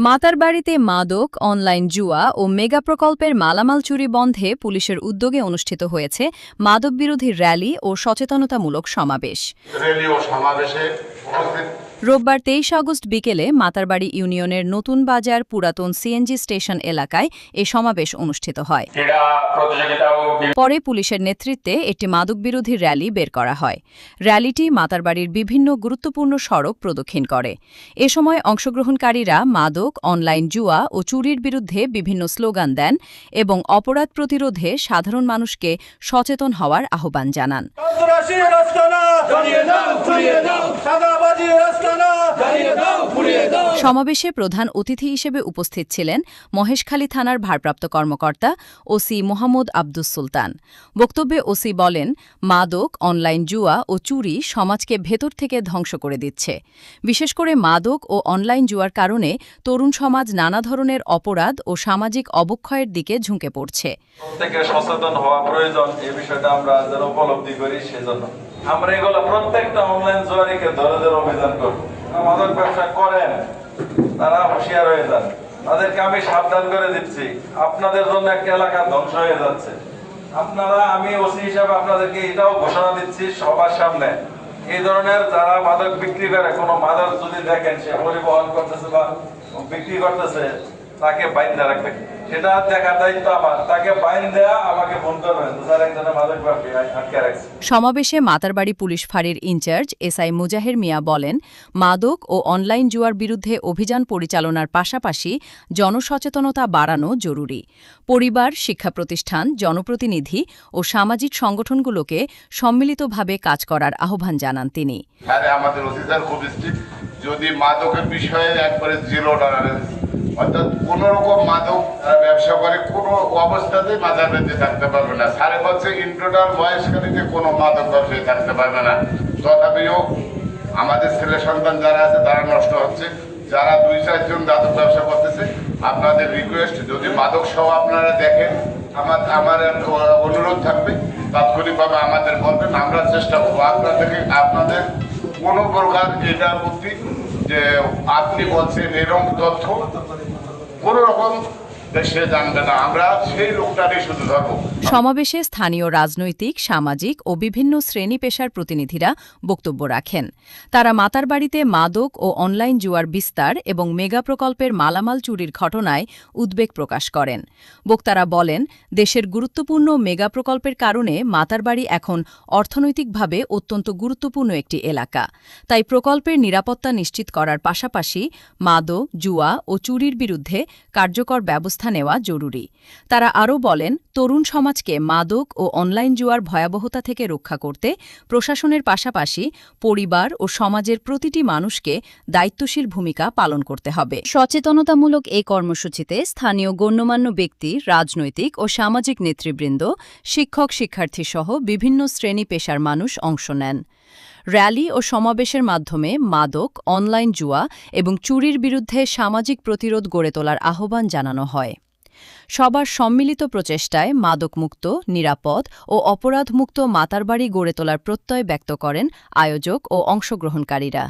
মাতারবাড়িতে মাদক, অনলাইন জুয়া ও মেগা প্রকল্পের মালামাল চুরি বন্ধে পুলিশের উদ্যোগে অনুষ্ঠিত হয়েছে মাদকবিরোধী র্যালি ও সচেতনতামূলক সমাবেশ। রোববার ২৩ আগস্ট বিকেলে মাতারবাড়ি ইউনিয়নের নতুন বাজার পুরাতন সিএনজি স্টেশন এলাকায় এ সমাবেশ অনুষ্ঠিত হয়। পরে পুলিশের নেতৃত্বে একটি মাদকবিরোধী র্যালি বের করা হয়। র্যালিটি মাতারবাড়ির বিভিন্ন গুরুত্বপূর্ণ সড়ক প্রদক্ষিণ করে। এ সময় অংশগ্রহণকারীরা মাদক, অনলাইন জুয়া ও চুরির বিরুদ্ধে বিভিন্ন স্লোগান দেন এবং অপরাধ প্রতিরোধে সাধারণ মানুষকে সচেতন হওয়ার আহ্বান জানান। সমাবেশে প্রধান অতিথি হিসেবে উপস্থিত ছিলেন মহেশখালী থানার ভারপ্রাপ্ত কর্মকর্তা ওসি মোহাম্মদ আব্দুস সুলতান। বক্তব্যে ওসি বলেন, মাদক, অনলাইন জুয়া ও চুরি সমাজকে ভেতর থেকে ধ্বংস করে দিচ্ছে। বিশেষ করে মাদক ও অনলাইন জুয়ার কারণে তরুণ সমাজ নানা ধরনের অপরাধ ও সামাজিক অবক্ষয়ের দিকে ঝুঁকে পড়ছে। প্রত্যেকের সচেতন হওয়া প্রয়োজন, এই বিষয়টা আমরা যেন উপলব্ধি করি। সেজন্য আমরা এগুলো প্রত্যেকটা অনলাইন জুয়ারিকে ধরে ধরে অভিযান করব। মাদক ব্যবসা করেন তারা হুঁশিয়ার হয়ে যান, তাদেরকে আমি সাবধান করে দিচ্ছি, আপনাদের জন্য একটা এলাকা ধ্বংস হয়ে যাচ্ছে। আমি ওসি হিসাবে আপনাদেরকে এটাও ঘোষণা দিচ্ছি সবার সামনে, এই ধরনের যারা মাদক বিক্রি করে, কোনো মাদক যদি দেখেন সে পরিবহন করতেছে বা বিক্রি করতেছে, তাকে বাইন্ধা রাখবেন। সেটা দেখার দায়িত্ব আমার, তাকে বাইন দেয়া আমাকে ফোন করবেন। সমাবেশে মাতারবাড়ি পুলিশ ফাঁড়ির ইনচার্জ এসআই মুজাহির মিয়া বলেন, মাদক ও অনলাইন জুয়ার বিরুদ্ধে অভিযান পরিচালনার পাশাপাশি জনসচেতনতা বাড়ানো জরুরি। পরিবার, শিক্ষা প্রতিষ্ঠান, জনপ্রতিনিধি ও সামাজিক সংগঠনগুলোকে সম্মিলিতভাবে কাজ করার আহ্বান জানান তিনি। আমাদের অফিসার খুব স্ট্রিক্ট, যদি মাদকের বিষয়ে একবারে জিরো টলারেন্স, অর্থাৎ কোন রকম মাদক ব্যবসা করে কোনো অবস্থাতেই মাথার মধ্যে থাকতে পারবে না। 5.5 বছর ইন্টোটাল বয়সকারীতে কোনো মাদক ব্যবসায়ী থাকতে পারবে না। তথাপিও আমাদের ছেলে সন্তান যারা আছে তারা নষ্ট হচ্ছে, যারা 2-4 জন মাদক ব্যবসা করতেছে। আপনাদের রিকোয়েস্ট, যদি মাদক সহ আপনারা দেখেন, আমার অনুরোধ থাকবে তাৎক্ষণিকভাবে আমাদের বলবেন, আমরা চেষ্টা করবো আপনাদের কোনো প্রকার এটার প্রতি যে আপনি বলছেন এরকম তথ্য কোনো রকম দেশে জানবে না, আমরা সেই লোকটারই শুধু ধরবো। সমাবেশে স্থানীয় রাজনৈতিক, সামাজিক ও বিভিন্ন শ্রেণী পেশার প্রতিনিধিরা বক্তব্য রাখেন। তারা মাতারবাড়িতে মাদক ও অনলাইন জুয়ার বিস্তার এবং মেগা প্রকল্পের মালামাল চুরির ঘটনায় উদ্বেগ প্রকাশ করেন। বক্তারা বলেন, দেশের গুরুত্বপূর্ণ মেগা প্রকল্পের কারণে মাতারবাড়ি এখন অর্থনৈতিকভাবে অত্যন্ত গুরুত্বপূর্ণ একটি এলাকা। তাই প্রকল্পের নিরাপত্তা নিশ্চিত করার পাশাপাশি মাদক, জুয়া ও চুরির বিরুদ্ধে কার্যকর ব্যবস্থা নেওয়া জরুরি। তারা আরও বলেন, তরুণ সমাজকে মাদক ও অনলাইন জুয়ার ভয়াবহতা থেকে রক্ষা করতে প্রশাসনের পাশাপাশি পরিবার ও সমাজের প্রতিটি মানুষকে দায়িত্বশীল ভূমিকা পালন করতে হবে। সচেতনতামূলক এই কর্মসূচিতে স্থানীয় গণ্যমান্য ব্যক্তি, রাজনৈতিক ও সামাজিক নেতৃবৃন্দ, শিক্ষক, শিক্ষার্থীসহ বিভিন্ন শ্রেণী পেশার মানুষ অংশ নেন। র্যালি ও সমাবেশের মাধ্যমে মাদক, অনলাইন জুয়া এবং চুরির বিরুদ্ধে সামাজিক প্রতিরোধ গড়ে তোলার আহ্বান জানানো হয়। সবার সম্মিলিত প্রচেষ্টায় মাদকমুক্ত, নিরাপদ ও অপরাধমুক্ত মাতারবাড়ি গড়ে তোলার প্রত্যয় ব্যক্ত করেন আয়োজক ও অংশগ্রহণকারীরা।